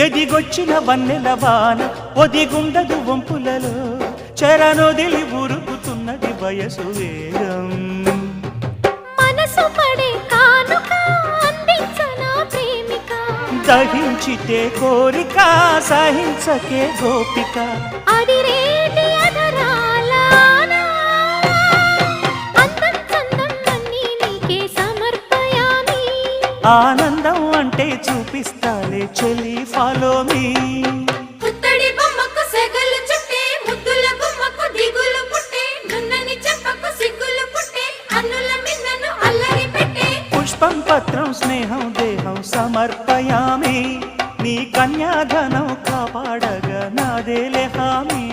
ఎదిగొచ్చిన వన్నెల వాన ఒదిగుండదు వంపులలో చరణొదిలి ఉరుకుతున్నది వయసు వేగం మనసు పడే కానుక అందించనా ప్రేమిక దహించితే కోరిక సహించకే గోపిక అదిరేటి అధరాల అందం చందం అన్నీ నీకే సమర్పయామి ఆనందం అంటే చూపిస్తాలే చెలి ఫాలో మీ పుత్తడి బొమ్మకు సెగలు చుట్టే ముద్దుల బొమ్మకు దిగులు పుట్టే నున్నని చెప్పకు సిగ్గులు పుట్టే అన్నుల మిన్నను అల్లరి పెట్టే పుష్పం పత్రం స్నేహం దేహం సమర్పయామి నీ కన్యాధనం కాపాడగా నాదేలే హామీ